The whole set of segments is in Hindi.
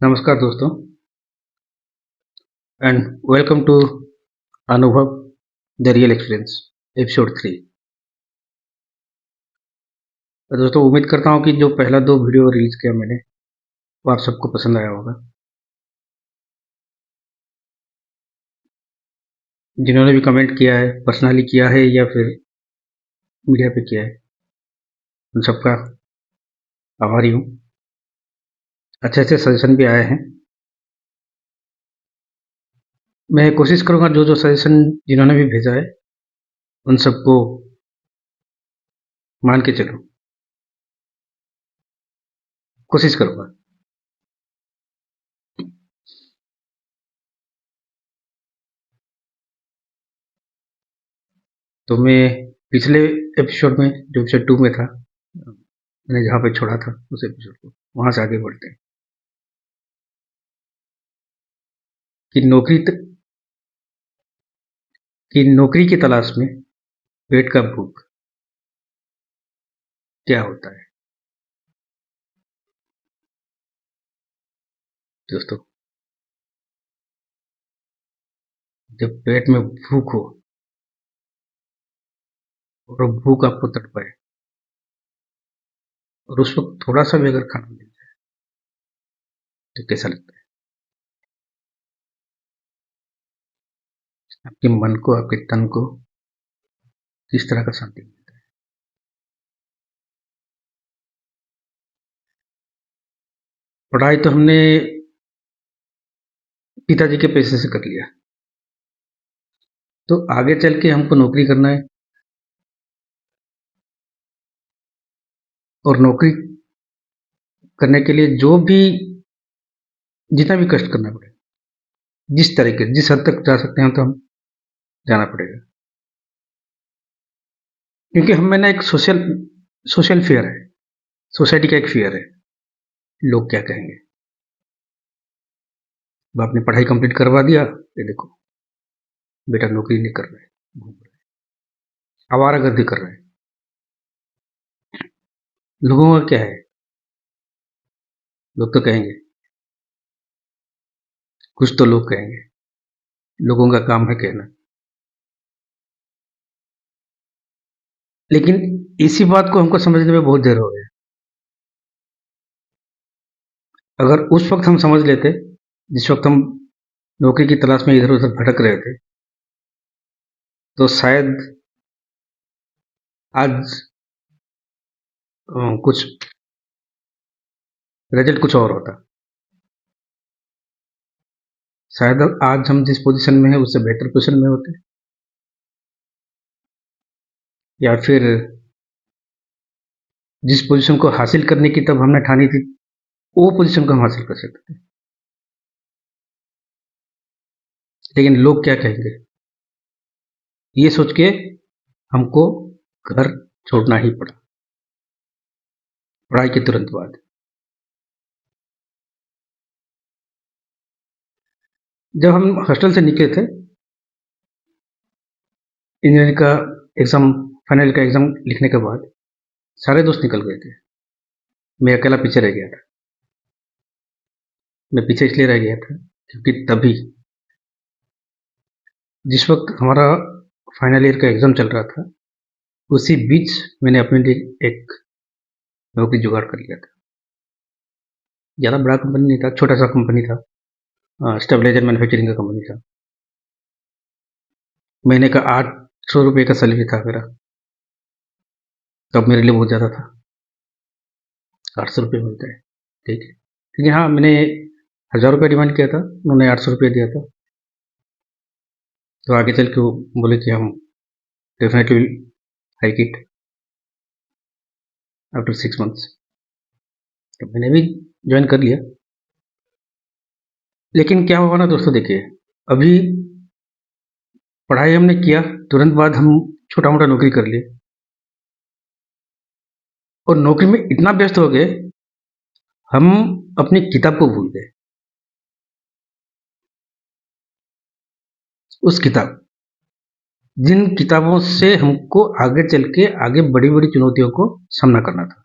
नमस्कार दोस्तों एंड वेलकम टू अनुभव द रियल एक्सपीरियंस एपिसोड 3। तो दोस्तों उम्मीद करता हूँ कि जो पहला 2 वीडियो रिलीज किया मैंने वो आप सबको पसंद आया होगा। जिन्होंने भी कमेंट किया है, पर्सनली किया है या फिर मीडिया पे किया है, उन सबका आभारी हूँ। अच्छे अच्छे सजेशन भी आए हैं। मैं कोशिश करूँगा जो जो सजेशन जिन्होंने भी भेजा है उन सबको मान के चलूँ, कोशिश करूँगा। तो मैं पिछले एपिसोड में जो एपिसोड 2 में था, मैंने जहाँ पे छोड़ा था उस एपिसोड को वहाँ से आगे बढ़ते हैं कि नौकरी की तलाश में पेट का भूख क्या होता है। दोस्तों, जब पेट में भूख हो और वो भूख आपको तड़पाए और उस वक्त थोड़ा सा भी अगर खाना मिल जाए तो कैसा लगता है? आपके मन को, आपके तन को किस तरह का शांति मिलता है? पढ़ाई तो हमने पिताजी के पैसे से कर लिया, तो आगे चल के हमको नौकरी करना है और नौकरी करने के लिए जो भी जितना भी कष्ट करना पड़ेगा, जिस तरीके जिस हद तक जा सकते हैं तो हम जाना पड़ेगा, क्योंकि हम में ना एक सोशल फियर है, सोसाइटी का एक फियर है। लोग क्या कहेंगे? अब आपने पढ़ाई कंप्लीट करवा दिया, ये देखो बेटा नौकरी नहीं कर रहा है, घूम रहा है, आवारागर्दी कर रहा है। लोगों का क्या है? लोग तो कहेंगे, कुछ तो लोग कहेंगे, लोगों का काम है कहना। लेकिन इसी बात को हमको समझने में बहुत देर हो गया। अगर उस वक्त हम समझ लेते, जिस वक्त हम नौकरी की तलाश में इधर उधर भटक रहे थे, तो शायद आज कुछ रिजल्ट कुछ और होता। शायद आज हम जिस पोजीशन में हैं उससे बेहतर पोजीशन में होते, या फिर जिस पोजीशन को हासिल करने की तब हमने ठानी थी वो पोजीशन को हम हासिल कर सकते थे। लेकिन लोग क्या कहेंगे, ये सोच के हमको घर छोड़ना ही पड़ा पढ़ाई के तुरंत बाद। जब हम हॉस्टल से निकले थे, इंजीनियरिंग का एग्ज़ाम, फाइनल का एग्ज़ाम लिखने के बाद सारे दोस्त निकल गए थे, मैं अकेला पीछे रह गया था। मैं पीछे इसलिए रह गया था क्योंकि तभी जिस वक्त हमारा फाइनल ईयर का एग्ज़ाम चल रहा था, उसी बीच मैंने अपने लिए एक नौकरी जुगाड़ कर लिया था। ज़्यादा बड़ा कंपनी नहीं था, छोटा सा कंपनी था, स्टेबलाइजर मैन्युफैक्चरिंग का कंपनी था। महीने का 800 रुपये का सैलरी था मेरा, तब मेरे लिए बहुत ज़्यादा था। 800 रुपये मिलता है, ठीक है। लेकिन हाँ, मैंने 1000 रुपये डिमांड किया था, उन्होंने 800 रुपये दिया था। तो आगे चल के वो बोले कि हम definitely will hike it after 6 months. तो मैंने भी ज्वाइन कर लिया। लेकिन क्या हुआ ना दोस्तों, देखिए, अभी पढ़ाई हमने किया, तुरंत बाद हम छोटा मोटा नौकरी कर लिए और नौकरी में इतना व्यस्त हो गए हम अपनी किताब को भूल गए। उस किताब, जिन किताबों से हमको आगे चल के आगे बड़ी बड़ी चुनौतियों को सामना करना था,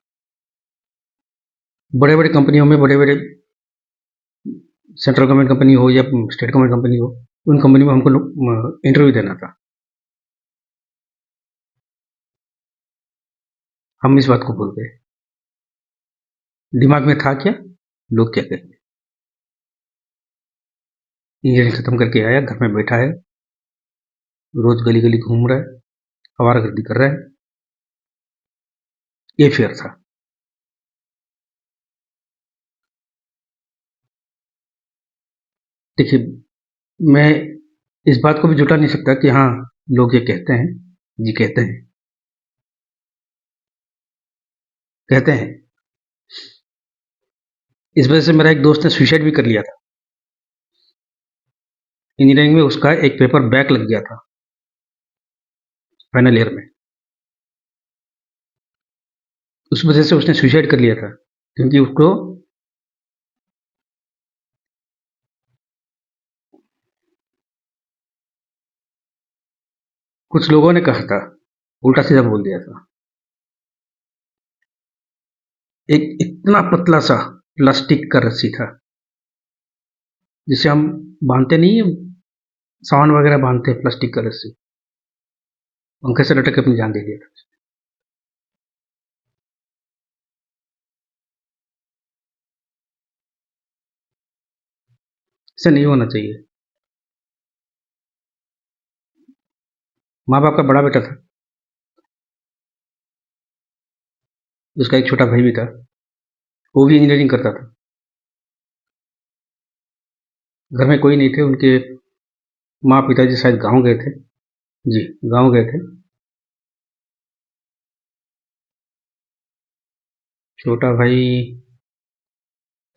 बड़े बड़े कंपनियों में बड़े बड़े सेंट्रल गवर्नमेंट कंपनी हो या स्टेट गवर्नमेंट कंपनी हो, उन कंपनी में हमको इंटरव्यू देना था। हम इस बात को भूल गए। दिमाग में था क्या, लोग क्या कहेंगे। इंजीनियरिंग खत्म करके आया, घर में बैठा है, रोज गली गली घूम रहा है, आवारागर्दी कर रहा है। ये फेयर था। देखिए, मैं इस बात को भी जुटा नहीं सकता कि हाँ, लोग ये कहते हैं, जी कहते हैं, कहते हैं। इस वजह से मेरा एक दोस्त ने सुसाइड भी कर लिया था। इंजीनियरिंग में उसका एक पेपर बैक लग गया था फाइनल ईयर में। उस वजह से उसने सुसाइड कर लिया था, क्योंकि उसको कुछ लोगों ने कहा था, उल्टा सीधा बोल दिया था। एक इतना पतला सा प्लास्टिक का रस्सी था, जिसे हम बांधते नहीं है, सामान वगैरह बांधते हैं, प्लास्टिक का रस्सी, पंखे से लटक के अपनी जान दे दिया था। ऐसा नहीं होना चाहिए। माँ बाप का बड़ा बेटा था, उसका एक छोटा भाई भी था, वो भी इंजीनियरिंग करता था। घर में कोई नहीं थे, उनके माँ पिताजी शायद गांव गए थे। जी, गांव गए थे। छोटा भाई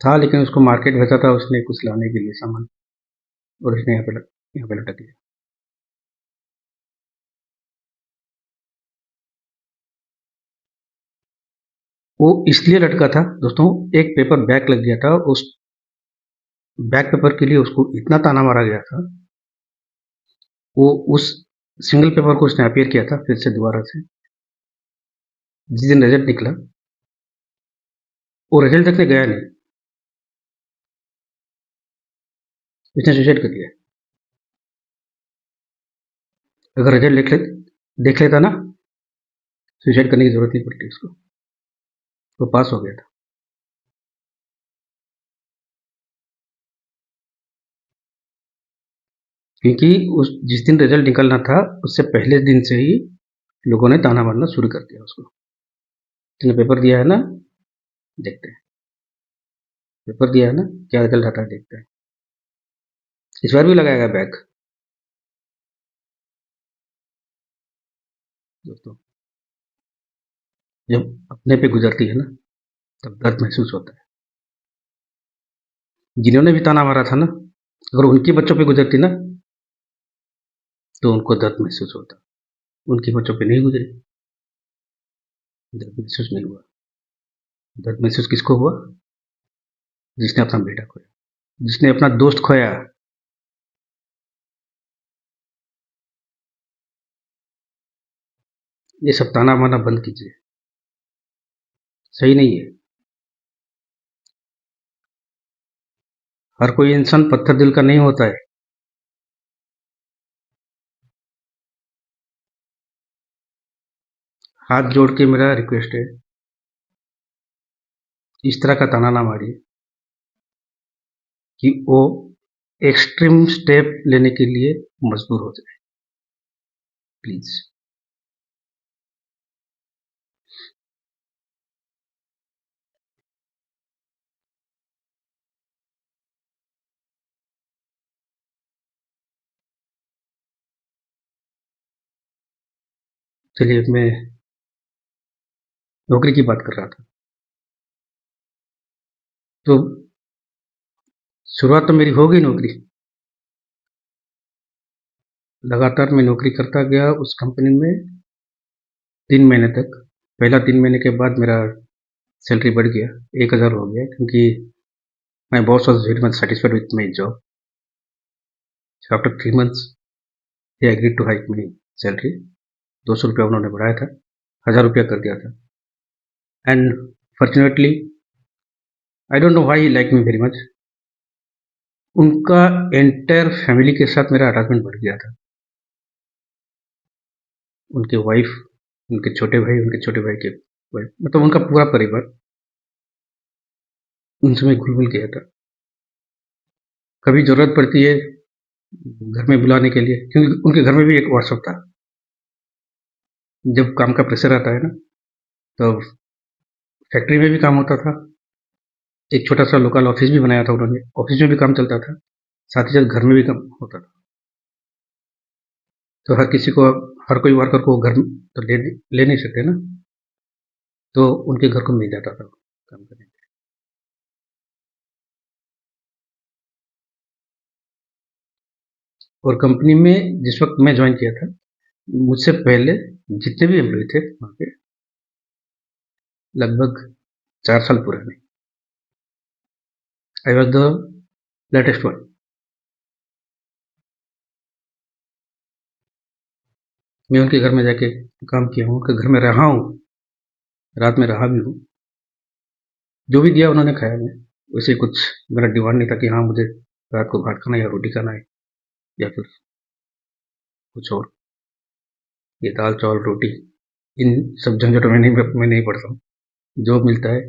था, लेकिन उसको मार्केट भेजा था उसने कुछ लाने के लिए सामान, और उसने यहाँ पे लटक लिया। वो इसलिए लटका था दोस्तों, एक पेपर बैक लग गया था। उस बैक पेपर के लिए उसको इतना ताना मारा गया था। वो उस सिंगल पेपर को उसने अपीयर किया था फिर से दोबारा से। जिस दिन रिजल्ट निकला, वो रिजल्ट देखने गया नहीं, उसने सुसाइड कर लिया। अगर रिजल्ट देख लेता ना, सुसाइड करने की जरूरत नहीं पड़ती उसको, वो पास हो गया था। क्योंकि उस जिस दिन रिजल्ट निकलना था, उससे पहले दिन से ही लोगों ने ताना मारना शुरू कर दिया उसको। तुमने पेपर दिया है ना, देखते हैं। पेपर दिया है ना, क्या रिजल्ट आता है देखते हैं। इस बार भी लगाएगा बैक। दोस्तों, जब अपने पे गुजरती है ना, तब दर्द महसूस होता है। जिन्होंने भी ताना मारा था ना, अगर उनके बच्चों पे गुजरती ना, तो उनको दर्द महसूस होता। उनके बच्चों पे नहीं गुजरी, दर्द महसूस नहीं हुआ। दर्द महसूस किसको हुआ? जिसने अपना बेटा खोया, जिसने अपना दोस्त खोया। ये सब ताना मारना बंद कीजिए, सही नहीं है। हर कोई इंसान पत्थर दिल का नहीं होता है। हाथ जोड़ के मेरा रिक्वेस्ट है, इस तरह का ताना ना मारिए कि वो एक्सट्रीम स्टेप लेने के लिए मजबूर हो जाए, प्लीज। चलिए, मैं नौकरी की बात कर रहा था। तो शुरुआत तो मेरी हो गई नौकरी। लगातार मैं नौकरी करता गया उस कंपनी में 3 महीने तक। पहला 3 महीने के बाद मेरा सैलरी बढ़ गया, 1000 हो गया, क्योंकि my boss was very much satisfied with my job. After 3 months they agreed to hike my salary. 200 रुपया उन्होंने बढ़ाया था, 1000 रुपया कर दिया था। And fortunately, I don't know why he like me very much. उनका एंटायर फैमिली के साथ मेरा अटैचमेंट बढ़ गया था। उनके वाइफ, उनके छोटे भाई के वाइफ, मतलब उनका पूरा परिवार, उनसे मैं घुल-मिल गया था। कभी ज़रूरत पड़ती है घर में बुलाने के लिए, क्योंकि उनके घर में भी एक व्हाट्सएप था। जब काम का प्रेशर आता है ना, तो फैक्ट्री में भी काम होता था, एक छोटा-सा लोकल ऑफ़िस भी बनाया था उन्होंने, ऑफ़िस में भी काम चलता था, साथ ही साथ घर में भी काम होता था। तो हर कोई वर्कर को घर तो ले नहीं सकते ना, तो उनके घर को मिल जाता था काम करने। और कंपनी में जिस वक़्त मैं जॉइन किया था, मुझसे पहले जितने भी एम्प्लॉयी थे वहाँ पे, लगभग 4 साल पुराने, I was the latest one. मैं उनके घर में जाके काम किया हूँ, उनके घर में रहा हूँ, रात में रहा भी हूँ। जो भी दिया उन्होंने खाया मैं, वैसे कुछ मेरा डिमांड नहीं था कि हाँ, मुझे रात को भात खाना है या रोटी खाना है या फिर कुछ और। ये दाल, चावल, रोटी, इन सब झंझटों में मैं नहीं पड़ता हूँ। जो मिलता है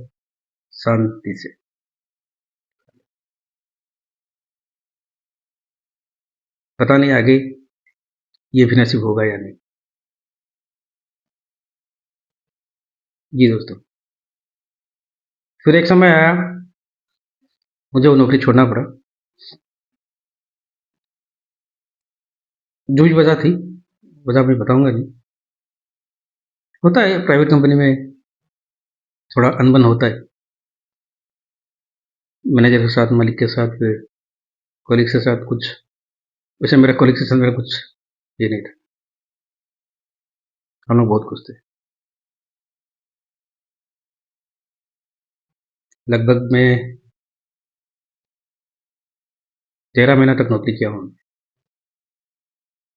शांति से। पता नहीं आगे ये भी नसीब होगा या नहीं। जी दोस्तों, फिर एक समय आया, मुझे वो नौकरी छोड़ना पड़ा। जो भी वजह थी, वजह मैं बताऊँगा नहीं। होता है प्राइवेट कंपनी में, थोड़ा अनबन होता है, मैनेजर के साथ, मालिक के साथ, फिर कॉलीग के साथ कुछ। वैसे मेरा कॉलीग के साथ मेरा कुछ ये नहीं था, हम लोग बहुत खुश थे। लगभग मैं 13 महीना तक नौकरी किया हूँ।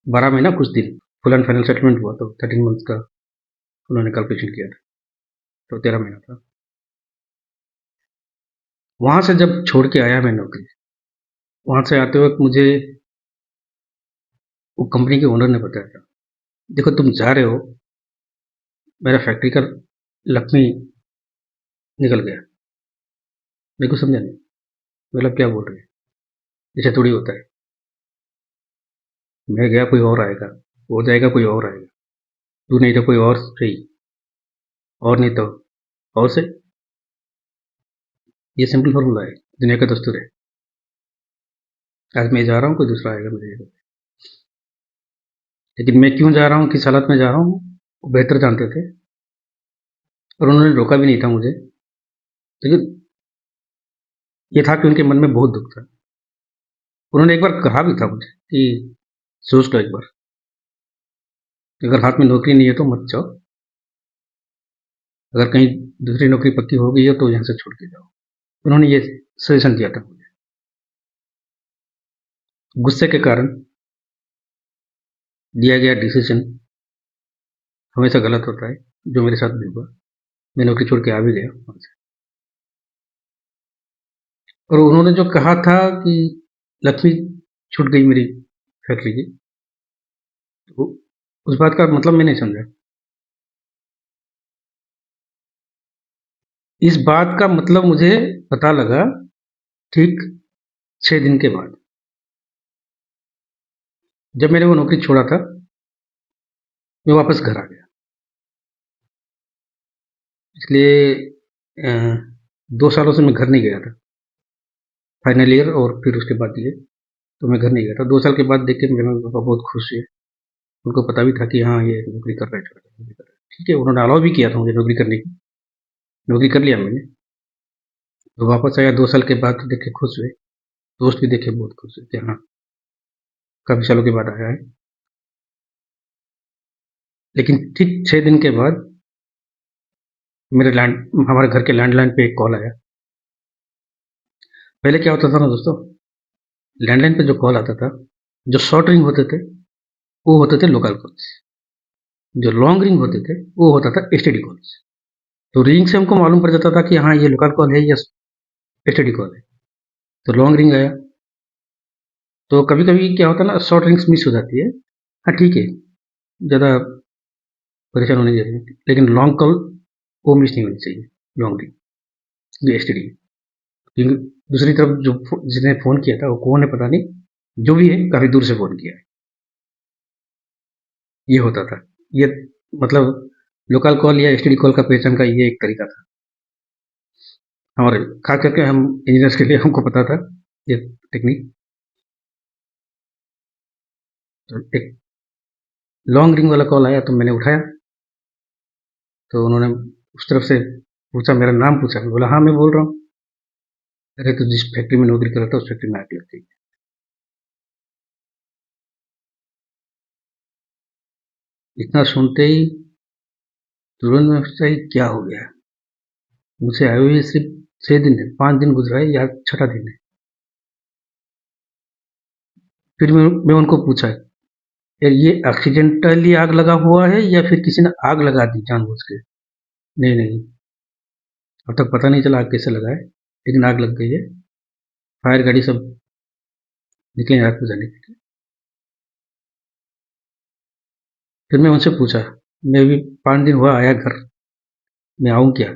12 महीना कुछ दिन, फुल एंड फाइनल सेटलमेंट हुआ तो 13 मंथ्स का उन्होंने कैलकुलेशन किया था, तो 13 महीना था। वहाँ से जब छोड़ के आया मैं नौकरी, वहाँ से आते वक़्त मुझे वो कंपनी के ओनर ने बताया था, देखो तुम जा रहे हो, मेरा फैक्ट्री का लक्ष्मी निकल गया। मेरे को समझा नहीं, मतलब क्या बोल रहे हैं, ऐसे थोड़ी होता है। मैं गया, कोई और आएगा, वो जाएगा, कोई और आएगा, तू नहीं तो कोई और सही, और नहीं तो और से। ये सिंपल फॉर्मूला है, दुनिया का दस्तूर है। आज मैं जा रहा हूँ, कोई दूसरा आएगा मेरे जगह। लेकिन मैं क्यों जा रहा हूँ, किस हालत में जा रहा हूँ, वो बेहतर जानते थे, और उन्होंने रोका भी नहीं था मुझे। लेकिन ये था कि उनके मन में बहुत दुख था। उन्होंने एक बार कहा भी था मुझे कि सोच लो एक बार, अगर हाथ में नौकरी नहीं है तो मत जाओ, अगर कहीं दूसरी नौकरी पक्की हो गई है तो यहाँ से छोड़ के जाओ। उन्होंने ये सजेशन दिया था मुझे। गुस्से के कारण दिया गया डिसीजन हमेशा गलत होता है, जो मेरे साथ भी हुआ। मैं नौकरी छोड़ के आ भी गया वहाँ से। और उन्होंने जो कहा था कि लक्ष्मी छूट गई मेरी फैक्ट्री की, तो उस बात का मतलब मैं नहीं समझा। इस बात का मतलब मुझे पता लगा ठीक 6 दिन के बाद, जब मैंने वो नौकरी छोड़ा था, मैं वापस घर आ गया। इसलिए 2 सालों से मैं घर नहीं गया था, फाइनल ईयर और फिर उसके बाद ये, तो मैं घर नहीं गया था। 2 साल के बाद देख के मेरे मम्मी-पापा बहुत खुश हुए। उनको पता भी था कि हाँ, ये नौकरी कर रहा है, छोटा नौकरी कर रहा है। ठीक है, उन्होंने अलाउ भी किया था मुझे नौकरी करने की। नौकरी कर लिया मैंने। तो वापस आया 2 साल के बाद, तो देख के खुश हुए। दोस्त भी देखे बहुत खुश हुए कि हाँ, काफ़ी सालों के बाद आया है। लेकिन ठीक 6 दिन के बाद हमारे घर के लैंडलाइन पे एक कॉल आया। पहले क्या होता था ना दोस्तों, लैंडलाइन पे जो कॉल आता था, जो शॉर्ट रिंग होते थे, वो होते थे लोकल कॉल्स। जो लॉन्ग रिंग होते थे, वो होता था एसटीडी कॉल्स। तो रिंग से हमको मालूम पड़ जाता था कि हाँ, ये लोकल कॉल है या एसटीडी कॉल है। तो लॉन्ग रिंग आया, तो कभी-कभी क्या होता है ना, शॉर्ट रिंग्स मिस हो जाती है। हाँ, ठीक है, ज़्यादा परेशान होने की ज़रूरत नहीं, लेकिन लॉन्ग कॉल वो मिस नहीं होनी चाहिए, लॉन्ग रिंग, ये एसटीडी। क्योंकि दूसरी तरफ जो जिसने फ़ोन किया था वो कौन है पता नहीं, जो भी है काफ़ी दूर से फ़ोन किया है, ये होता था। ये मतलब लोकल कॉल या एसटीडी कॉल का पहचान का ये एक तरीका था। और ख़ास करके हम इंजीनियर्स के लिए हमको पता था ये टेक्निक। तो एक लॉन्ग रिंग वाला कॉल आया तो मैंने उठाया, तो उन्होंने उस तरफ से पूछा, मेरा नाम पूछा, मैं बोला हाँ मैं बोल रहा हूँ। अरे तो जिस फैक्ट्री में नौकरी कर रहा था उस फैक्ट्री में आग लग गई। इतना सुनते ही तुरंत में सोचा ये क्या हो गया। मुझे आए हुए सिर्फ 6 दिन है, 5 दिन गुजरा है या छठा दिन है। फिर मैं उनको पूछा, यार ये एक्सीडेंटली आग लगा हुआ है या फिर किसी ने आग लगा दी जानबूझ के? नहीं नहीं, अब तक पता नहीं चला आग कैसे लगा है, लेकिन आग लग गई है। फायर गाड़ी सब निकले आग बुझाने के लिए। फिर मैं उनसे पूछा, मैं अभी 5 दिन हुआ आया घर, मैं आऊँ क्या?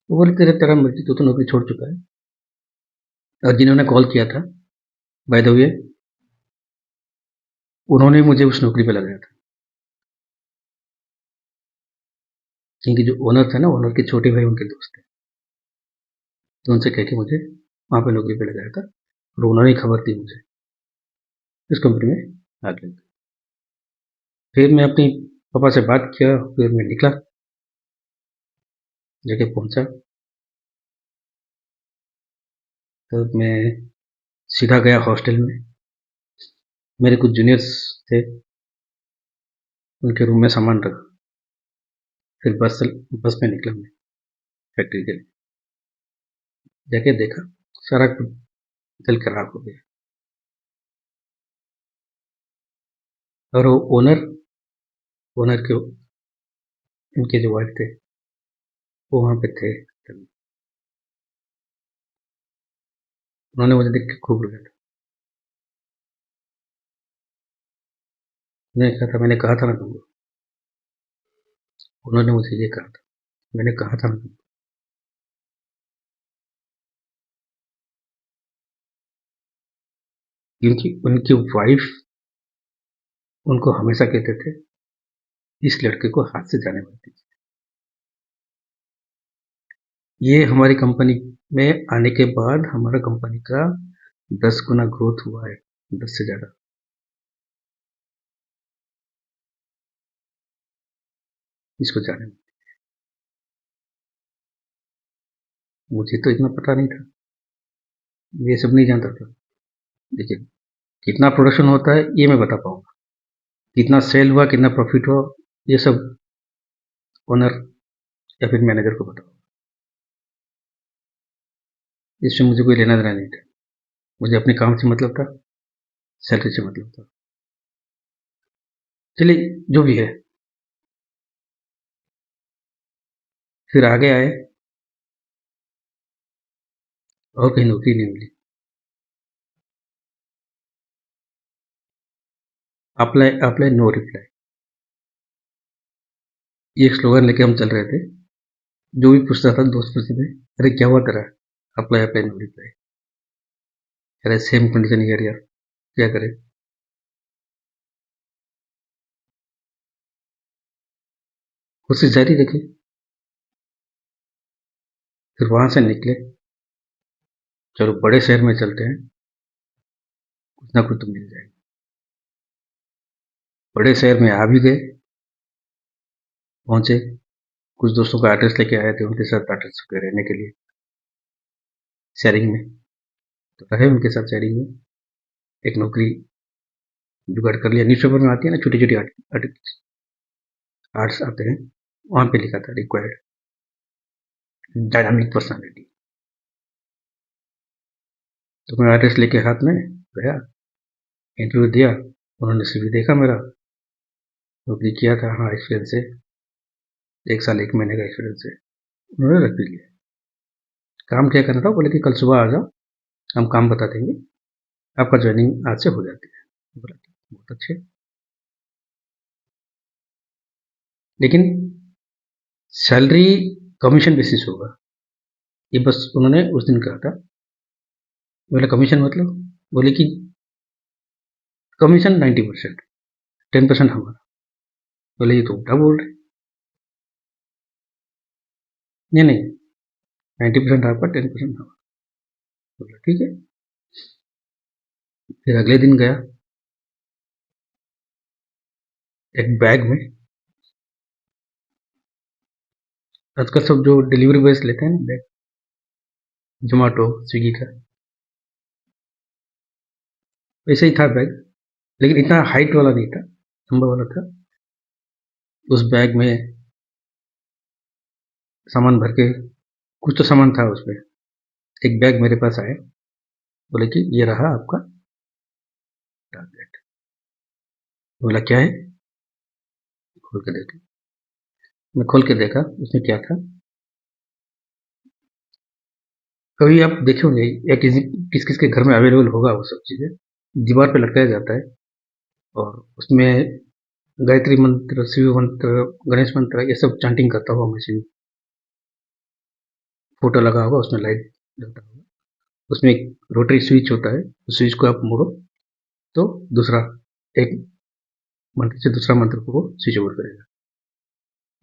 वो बोले तेरे तेरा मर्जी, तू तो नौकरी छोड़ चुका है। और जिन्होंने कॉल किया था, बाय द वे, उन्होंने मुझे उस नौकरी पे लगाया था। क्योंकि जो ओनर थे ना, ओनर के छोटे भाई उनके दोस्त थे, तो उनसे कह के मुझे वहाँ पे नौकरी पे लगाया था। और उन्होंने ही खबर दी मुझे इस कंपनी में आग लगी। फिर मैं अपनी पापा से बात किया, फिर मैं निकला, जगह पहुंचा। तो मैं सीधा गया हॉस्टल में। मेरे कुछ जूनियर्स थे, उनके रूम में सामान रखा। फिर बस में निकला मैं फैक्ट्री के लिए। जाके देखा सारा कुछ जल कर राख हो गया। और वो ओनर ओनर के उनके जो वाइफ थे वो वहाँ पे थे। उन्होंने मुझे देख के खूब रोया था। मैंने कहा था ना तुमको, उन्होंने मुझे ये कहा था, मैंने कहा था ना तुमको। क्योंकि उनकी वाइफ उनको हमेशा कहते थे, इस लड़के को हाथ से जाने मत दीजिए। ये हमारी कंपनी में आने के बाद हमारा कंपनी का 10 गुना ग्रोथ हुआ है, 10 से ज़्यादा। इसको जाने मत। मुझे तो इतना पता नहीं था, ये सब नहीं जानता था। देखिए, कितना प्रोडक्शन होता है ये मैं बता पाऊंगा, कितना सेल हुआ, कितना प्रॉफिट हुआ, ये सब ओनर या फिर मैनेजर को बताओ। इससे मुझे कोई लेना देना नहीं था। मुझे अपने काम से मतलब था, सैलरी से मतलब था। चलिए, जो भी है। फिर आगे आए, और कहीं नौकरी नहीं मिली। अप्लाई अप्लाई नो रिप्लाई, ये एक स्लोगन लेके हम चल रहे थे। जो भी पूछता था दोस्त पूछते थे, अरे क्या हुआ तेरा? Apply apply no reply. अरे सेम कंडीशन यार यार, क्या करे? कोशिश जारी रखी। फिर वहां से निकले, चलो बड़े शहर में चलते हैं, कुछ ना कुछ तो मिल जाएगा। बड़े शहर में आ भी गए, पहुंचे। कुछ दोस्तों का एड्रेस लेके आए थे, उनके साथ एड्रेस पे रहने के लिए शेयरिंग में। तो रहे उनके साथ शेयरिंग में। एक नौकरी जुगाड़ कर लिया। न्यूज़पेपर में आती है ना छोटी छोटी आर्ट्स आते हैं, वहां पे लिखा था रिक्वायर्ड डायनामिक पर्सनालिटी। तो मैं एड्रेस लेके हाथ में गया, इंटरव्यू दिया। उन्होंने सीवी देखा मेरा, नौकरी किया था, हाँ एक्सपीरियंस है, 1 साल 1 महीने का एक्सपीरियंस है। उन्होंने रख भी लिया। काम क्या करना था, बोले कि कल सुबह आ जाओ, हम काम बता देंगे, आपका जॉइनिंग आज से हो जाती है। बोला बहुत अच्छे, लेकिन सैलरी कमीशन बेसिस होगा, ये बस उन्होंने उस दिन कहा था। बोला कमीशन मतलब, बोले कि कमीशन 90%, 10% हमारा। बोले ये तो उल्टा बोल रहे। नहीं नहीं, 90% आपका, 10% हमारा। बोला ठीक है। फिर अगले दिन गया, एक बैग में, आजकल सब जो डिलीवरी बॉयज लेते हैं ना बैग, जोमेटो स्विगी का, वैसे ही था बैग, लेकिन इतना हाइट वाला नहीं था, लंबा वाला था। उस बैग में सामान भर के, कुछ तो सामान था उसमें। एक बैग मेरे पास आया, बोले कि ये रहा आपका टारगेट। बोला क्या है, खोल के देखा। मैं खोल के देखा, उसमें क्या था। कभी आप देखे होंगे या किस किस के घर में अवेलेबल होगा वो सब चीज़ें, दीवार पे लटकाया जाता है, और उसमें गायत्री मंत्र, शिव मंत्र, गणेश मंत्र, ये सब चांटिंग करता हुआ मशीन, फोटो लगा होगा, उसमें लाइट जलता होगा। उसमें एक रोटरी स्विच होता है, उस स्विच को आप मोड़ो तो दूसरा, एक मंत्र से दूसरा मंत्र को वो स्विच ओवर करेगा।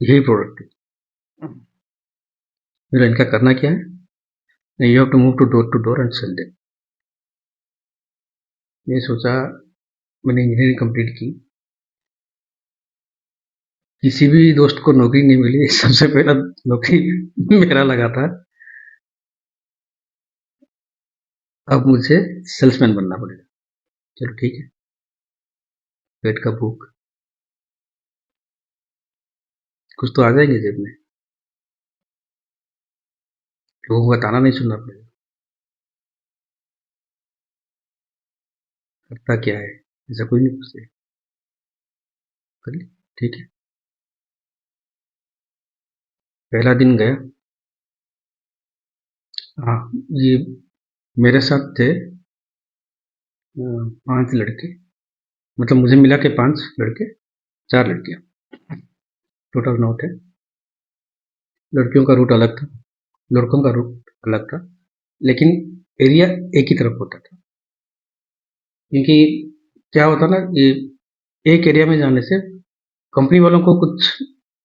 यही प्रोडक्ट है। मेरा इनका करना क्या है, you have to move to door and sell them. मैं सोचा, मैंने इंजीनियरिंग कंप्लीट की, किसी भी दोस्त को नौकरी नहीं मिली, सबसे पहला नौकरी मेरा लगा था। अब मुझे सेल्समैन बनना पड़ेगा। चलो ठीक है, पेट का भूख, कुछ तो आ जाएंगे जेब में, लोगों को बताना नहीं, सुनना पड़ेगा। करता क्या है, ऐसा कोई नहीं पूछते, कर ली, ठीक है। पहला दिन गया। हाँ, ये मेरे साथ थे 5 लड़के, मतलब मुझे मिला के 5 लड़के, 4 लड़कियाँ, टोटल 9 थे। लड़कियों का रूट अलग था, लड़कों का रूट अलग था, लेकिन एरिया एक ही तरफ होता था। क्योंकि क्या होता ना कि एक एरिया में जाने से कंपनी वालों को कुछ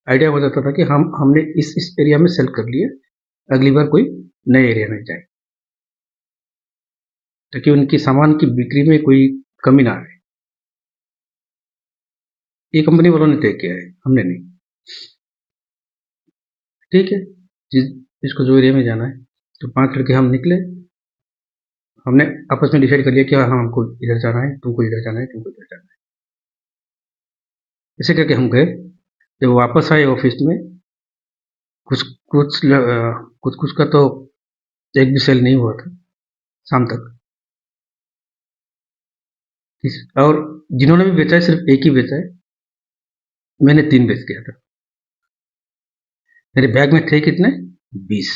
आइडिया हो जाता था कि हमने इस एरिया में सेल कर लिया, अगली बार कोई नए एरिया में जाए, ताकि उनकी सामान की बिक्री में कोई कमी ना आए। ये कंपनी वालों ने तय किया है, हमने नहीं। ठीक है, जिसको जो एरिया में जाना है, तो 5 लड़के हम निकले। हमने आपस में डिसाइड कर लिया कि हाँ हमको इधर जाना है, तुमको इधर जाना है, तुमको इधर जाना है। ऐसे करके हम गए। जब वापस आए ऑफिस में, कुछ कुछ कुछ का तो एक भी सेल नहीं हुआ था शाम तक। और जिन्होंने भी बेचा है, सिर्फ एक ही बेचा है, मैंने 3 बेच दिया था। मेरे बैग में थे कितने, 20।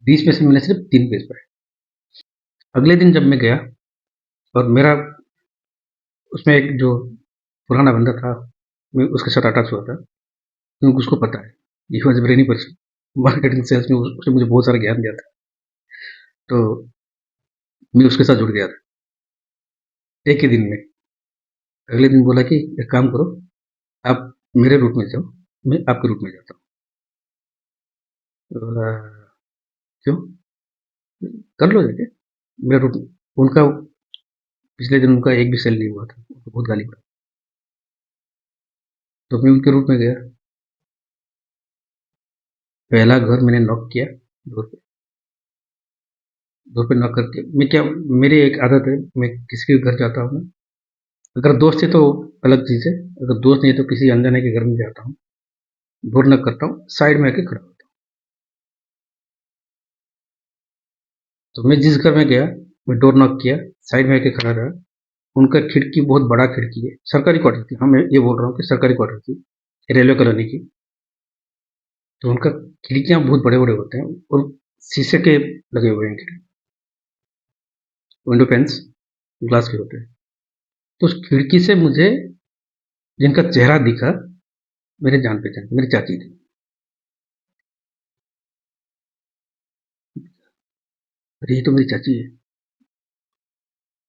20 में से मैंने सिर्फ 3 बेच पाए। अगले दिन जब मैं गया, और मेरा उसमें एक जो पुराना बंदा था, मैं उसके साथ अटैच हुआ था, क्योंकि उसको पता है, he was brainy person, marketing sales में उसने मुझे बहुत सारा ज्ञान दिया था। तो मैं उसके साथ जुड़ गया था एक ही दिन में। अगले दिन बोला कि एक काम करो, आप मेरे रूट में जाओ, मैं आपके रूट में जाता हूँ। तो बोला क्यों, कर लो जाके मेरा रूट। उनका पिछले दिन उनका एक भी सेल नहीं हुआ था, उनको बहुत गाली पड़ा। तो मैं उनके रूट में गया। पहला घर मैंने नॉक किया, डोर पे। डोर पे नॉक करके मैं क्या, मेरी एक आदत है, मैं किसी के घर जाता हूँ ना, अगर दोस्त है तो अलग चीज़ है, अगर दोस्त नहीं है तो किसी अनजाने के घर में जाता हूँ, डोर नॉक करता हूँ, साइड में आके खड़ा होता हूँ। तो मैं जिस घर में गया, मैं डोर नॉक किया, साइड में आके खड़ा रहा। उनका खिड़की बहुत बड़ा खिड़की है, सरकारी क्वार्टर थी, हाँ मैं ये बोल रहा हूँ कि सरकारी क्वार्टर थी, रेलवे कॉलोनी की। तो उनका खिड़कियाँ बहुत बड़े बड़े होते हैं, और शीशे के लगे हुए हैं खिड़की। विंडो पेन्स ग्लास के होते हैं। तो उस खिड़की से मुझे जिनका चेहरा दिखा, मेरे जान पहचान की, मेरी चाची थी। अरे ये तो मेरी चाची है।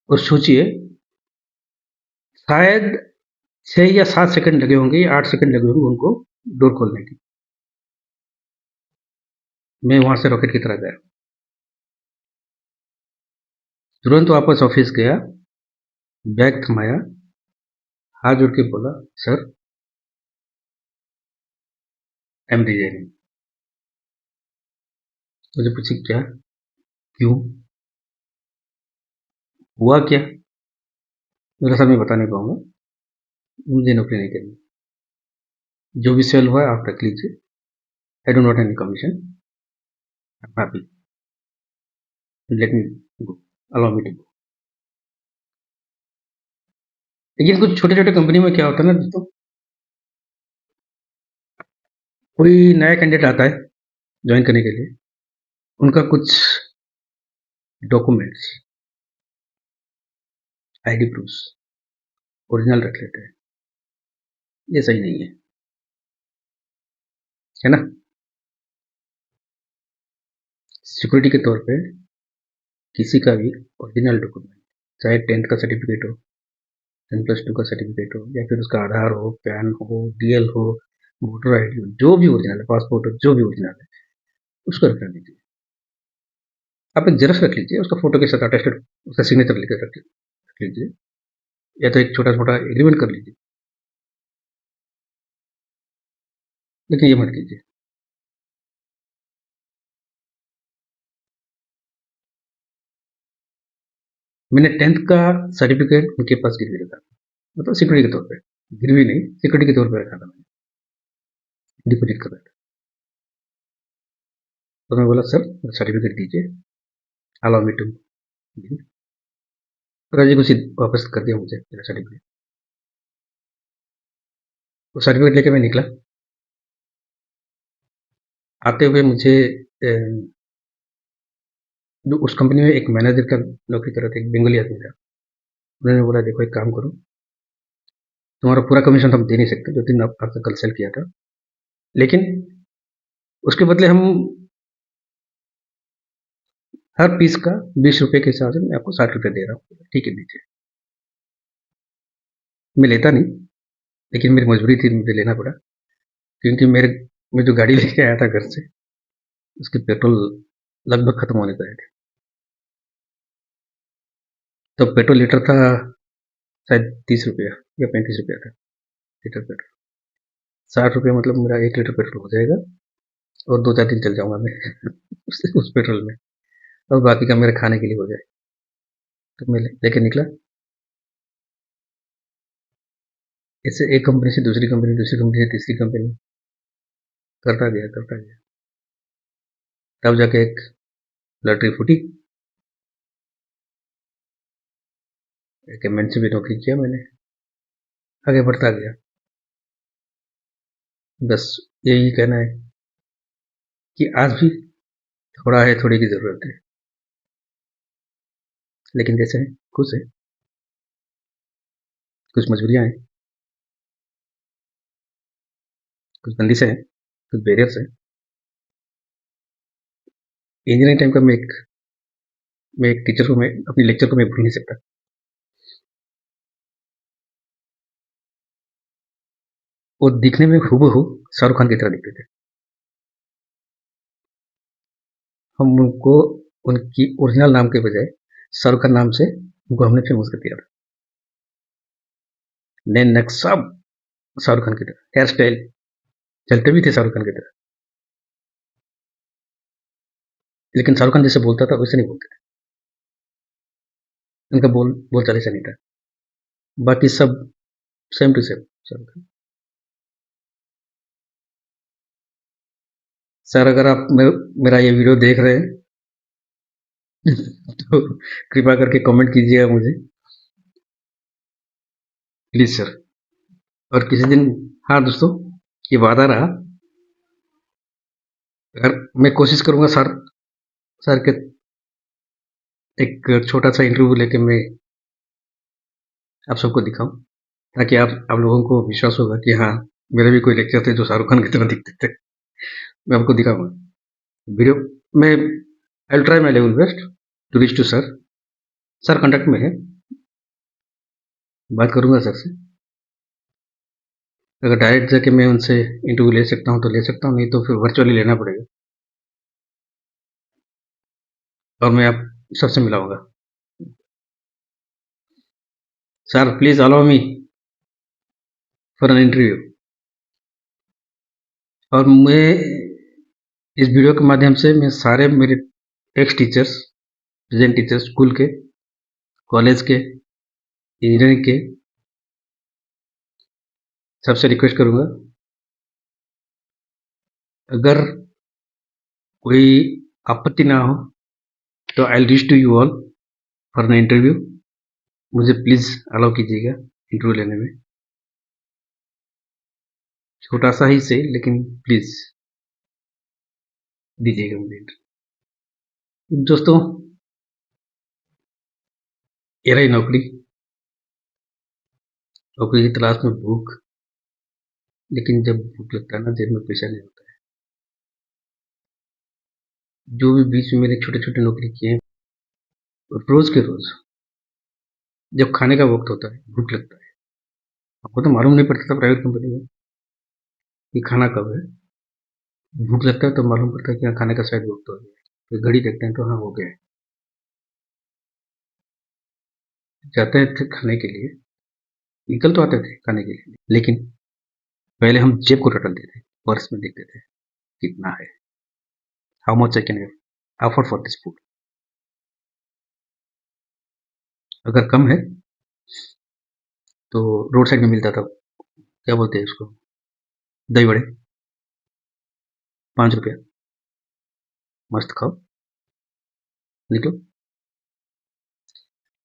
और सोचिए, शायद 6 या 7 सेकंड लगे होंगे या 8 सेकंड लगे होंगे उनको डोर खोलने की। मैं वहां से रॉकेट की तरह गया, तुरंत वापस ऑफिस गया, बैग थमाया, हाथ जोड़ के बोला, सर आई एम रिजाइनिंग। मुझे पूछे क्या, क्यों, हुआ क्या? मेरा सर मैं बता नहीं पाऊंगा, मुझे नौकरी नहीं करनी। जो भी सेल हुआ है आप रख लीजिए, I do not any commission, I am happy, let me go, allow me to go. लेकिन कुछ छोटे छोटे कंपनी में क्या होता है ना दोस्तों, कोई नया कैंडिडेट आता है ज्वाइन करने के लिए, उनका कुछ डॉक्यूमेंट्स, आईडी प्रूफ ओरिजिनल रख लेते हैं। ये सही नहीं है ना? सिक्योरिटी के तौर पे किसी का भी ओरिजिनल डॉक्यूमेंट, चाहे 10th का सर्टिफिकेट हो, 10+2 का सर्टिफिकेट हो, या फिर उसका आधार हो, पैन हो, डीएल हो, वोटर आईडी हो, जो भी ओरिजिनल है, पासपोर्ट हो, जो भी ओरिजिनल है, उसको रख लीजिए। आप एक जेरॉक्स रख लीजिए, उसका फोटो के साथ अटेस्टेड, उसका सिग्नेचर लेकर रख लीजिए, या तो एक छोटा छोटा एग्रीमेंट कर लीजिए, लेकिन ये मत कीजिए। मैंने 10th का सर्टिफिकेट उनके पास गिरवी रखा था, मतलब सिक्योरिटी के तौर पे, गिरवी नहीं, सिक्योरिटी के तौर पे रखा था मैंने, डिपॉजिट कर रहा था। तो मैं बोला, सर सर्टिफिकेट दीजिए, अलाउ मी टू गिव। राजी खुशी वापस कर दिया मुझे मेरा सर्टिफिकेट। वो सर्टिफिकेट लेके मैं निकला, आते हुए मुझे जो उस कंपनी में एक मैनेजर का नौकरी कर रहा था, एक बंगाली आदमी था। उन्होंने बोला, देखो एक काम करो, तुम्हारा पूरा कमीशन तो हम दे नहीं सकते जो दिन आपने कल सेल किया था, लेकिन उसके बदले हम हर पीस का 20 रुपए के हिसाब से मैं आपको 60 रुपए दे रहा हूँ, ठीक है दीजिए। मैं लेता नहीं, लेकिन मेरी मजबूरी थी, मुझे लेना पड़ा, क्योंकि मैं जो गाड़ी लेके आया था घर से, उसके पेट्रोल लगभग खत्म होने को आए थे। तो पेट्रोल लीटर था शायद 30 रुपया या 35 रुपया था लीटर पेट्रोल। 60 रुपया मतलब मेरा 1 लीटर पेट्रोल हो जाएगा, और 2-4 दिन चल जाऊंगा मैं उस पेट्रोल में, और बाकी का मेरे खाने के लिए हो जाए। तो मैं लेके निकला, इससे एक कंपनी से दूसरी कंपनी, दूसरी कंपनी से तीसरी कंपनी, करता गया, तब जाके एक लॉटरी फूटी, एक एमएनसी में नौकरी किया मैंने, आगे बढ़ता गया। बस यही कहना है कि आज भी थोड़ा है, थोड़ी की ज़रूरत है, लेकिन जैसे हैं, खुश है, कुछ मजबूरियाँ हैं, कुछ बंदिशें हैं, कुछ बैरियर्स हैं। इंजीनियरिंग टाइम का मैं एक टीचर को, मैं अपने लेक्चर को मैं भूल नहीं सकता। वो दिखने में हूबहू शाहरुख खान की तरह दिखते थे। हम उनको उनकी ओरिजिनल नाम के बजाय शाहरुख खान नाम से उनको हमने फेमस कर दिया था। नैन नक्श सब शाहरुख खान की तरह, हेयर स्टाइल चलते भी थे शाहरुख खान की तरह, लेकिन शाहरुख खान जैसे बोलता था वैसे नहीं बोलते थे, उनका बोल चाल ऐसा नहीं था। बाकी सब same to same Shahrukh Khan. Sir अगर आप मेरा ये वीडियो देख रहे हैं तो कृपया करके कमेंट कीजिएगा मुझे, प्लीज सर। और किसी दिन, हाँ दोस्तों, ये वादा रहा, अगर मैं कोशिश करूंगा सर, सर के एक छोटा-सा इंटरव्यू लेके मैं आप सबको दिखाऊँ, ताकि आप लोगों को विश्वास होगा कि हाँ, मेरे भी कोई लेक्चर थे जो शाहरुख खान की तरह दिखते थे। मैं आपको दिखाऊँगा। वीडियो मैं I will try my level best to reach to sir. Sir contact में है, बात करूँगा सर से। अगर डायरेक्ट जाके मैं उनसे इंटरव्यू ले सकता हूँ तो ले सकता हूँ, नहीं तो फिर वर्चुअली लेना पड़ेगा और मैं आप सबसे मिलाऊँगा। Sir please allow me for an interview. और मैं इस वीडियो के माध्यम से मैं सारे मेरे x teachers, present teachers, school के, कॉलेज के, इंजीनियरिंग के, सबसे रिक्वेस्ट करूँगा, अगर कोई आपत्ति ना हो तो I will reach to you all for an interview. मुझे प्लीज़ अलाउ कीजिएगा इंटरव्यू लेने में, छोटा सा ही से, लेकिन प्लीज़ दीजिएगा मुझे इंटरव्यू। दोस्तों, ये रही नौकरी, नौकरी की तलाश में भूख, लेकिन जब भूख लगता है ना, जेब में पैसा नहीं होता है। जो भी बीच में मैंने छोटे छोटे नौकरी किए हैं, रोज के रोज जब खाने का वक्त होता है, भूख लगता है, आपको तो मालूम नहीं पड़ता था प्राइवेट कंपनी में कि खाना कब है। भूख लगता है तो मालूम पड़ता है कि हाँ, खाने का शायद वक्त हो गया है। फिर घड़ी देखते हैं तो हाँ, हो गया है। जाते थे खाने के लिए, निकल तो आते थे खाने के लिए, लेकिन पहले हम जेब को रटलते थे, पर्स में देखते थे कितना है, how much I can afford for this food. अगर कम है तो रोड साइड में मिलता था, क्या बोलते हैं उसको, दही बड़े, 5 रुपया, मस्त खाओ, निकलो।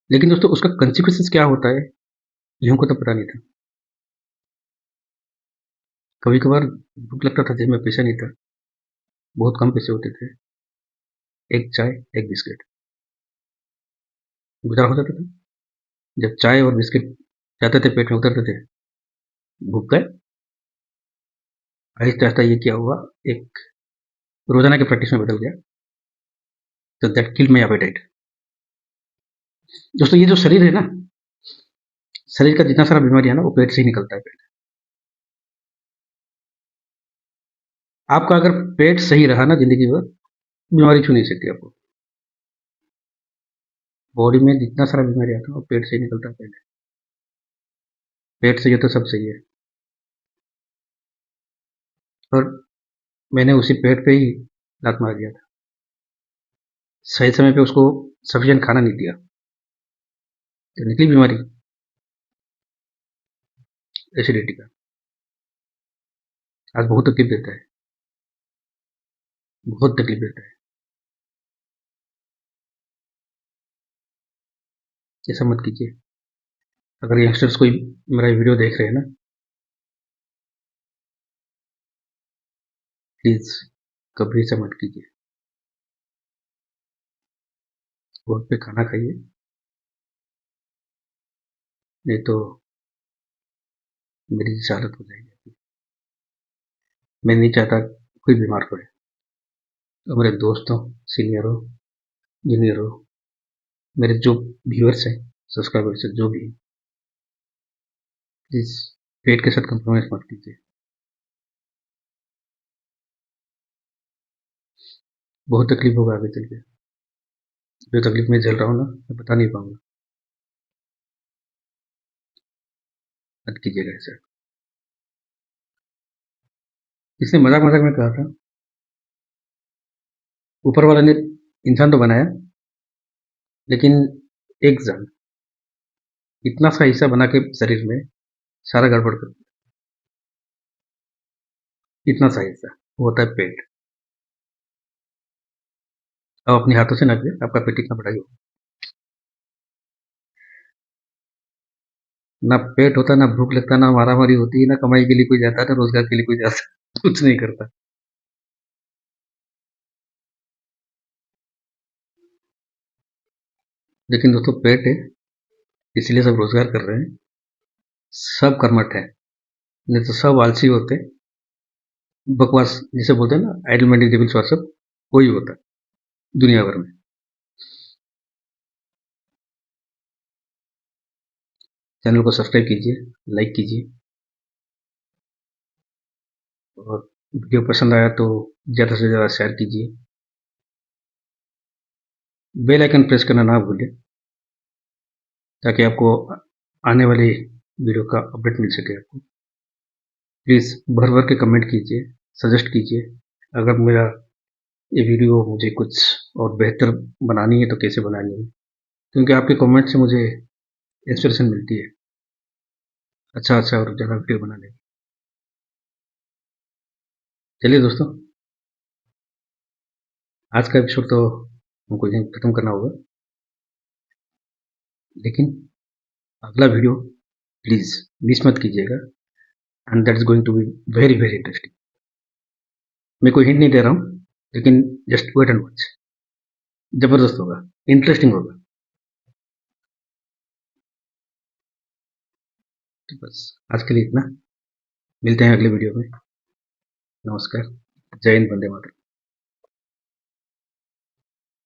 लेकिन दोस्तों, उसका कंसिक्वेंसेस क्या होता है ये हमको तो पता नहीं था। कभी कभार भूख लगता था, जेब में पैसा नहीं था, बहुत कम पैसे होते थे, एक चाय, एक बिस्किट, गुजारा हो जाता था। जब चाय और बिस्किट जाते थे पेट में, उतरते थे, भूख गए। आहिस्ता आहिस्ता ये क्या हुआ, एक रोजाना की प्रैक्टिस में बदल गया। तो दैट किल माई एपेटाइट। दोस्तों, ये जो शरीर है ना, शरीर का जितना सारा बीमारी है ना, वो पेट से ही निकलता है। पेट, आपका अगर पेट सही रहा ना जिंदगी भर, बीमारी छू नहीं सकती आपको। बॉडी में जितना सारा बीमारी आता है वो पेट से ही निकलता है। पेट सही है तो सब सही है। और मैंने उसी पेट पे ही लात मार दिया था, सही समय पे उसको सफिशिएंट खाना नहीं दिया, तो निकली बीमारी एसिडिटी का। आज बहुत तकलीफ देता है, बहुत तकलीफ देता है। ऐसा मत कीजिए। अगर यंगस्टर्स कोई मेरा वीडियो देख रहे हैं ना, प्लीज कभी ऐसा मत कीजिए। वक्त पे खाना खाइए, नहीं तो मेरी जैसी हालत हो जाएगी। मैं नहीं चाहता कोई बीमार पड़े। तो मेरे दोस्त हो, सीनियर हो, जूनियर हो, मेरे जो व्यूअर्स हैं, सब्सक्राइबर्स हैं, जो भी हैं, प्लीज पेट के साथ कंप्रोमाइज मत कीजिए। बहुत तकलीफ होगा आगे चल के। जो तकलीफ मैं झेल रहा हूँ ना, मैं बता नहीं पाऊंगा। मत कीजिएगा ऐसा। इसने मजाक मजाक में कहा था, ऊपर वाला ने इंसान तो बनाया, लेकिन एक जन इतना सा हिस्सा बना के शरीर में सारा गड़बड़ कर दिया। इतना सा हिस्सा वो होता है पेट। अब अपने हाथों से नापिए, आपका पेट कितना बड़ा ही होगा। ना पेट होता, ना भूख लगता, ना मारामारी होती, ना कमाई के लिए कोई जाता, ना रोजगार के लिए कोई जाता, कुछ नहीं करता। लेकिन दोस्तों पेट है, इसलिए सब रोजगार कर रहे हैं, सब कर्मठ है, नहीं तो सब आलसी होते, बकवास जिसे बोलते हैं ना, आइडल माइंडेड डेविल्स वर्शिप, वही होता है दुनिया भर में। चैनल को सब्सक्राइब कीजिए, लाइक कीजिए, और वीडियो पसंद आया तो ज़्यादा से ज़्यादा शेयर कीजिए। बेल आइकन प्रेस करना ना भूलें, ताकि आपको आने वाली वीडियो का अपडेट मिल सके आपको। प्लीज़ भर भर के कमेंट कीजिए, सजेस्ट कीजिए, अगर मेरा ये वीडियो मुझे कुछ और बेहतर बनानी है तो कैसे बनानी है, क्योंकि आपके कमेंट से मुझे इंस्पिरेशन मिलती है अच्छा और ज़्यादा वीडियो बनाने की। चलिए दोस्तों, आज का एपिसोड तो हमको यहीं ख़त्म करना होगा, लेकिन अगला वीडियो प्लीज़ मिस मत कीजिएगा, and that is going to be very very interesting. मैं कोई हिंट नहीं दे रहा हूँ, लेकिन जस्ट वेट एंड वॉच, ज़बरदस्त होगा, इंटरेस्टिंग होगा। तो बस आज के लिए इतना, मिलते हैं अगले वीडियो में। नमस्कार, जय हिंद, वंदे मातरम।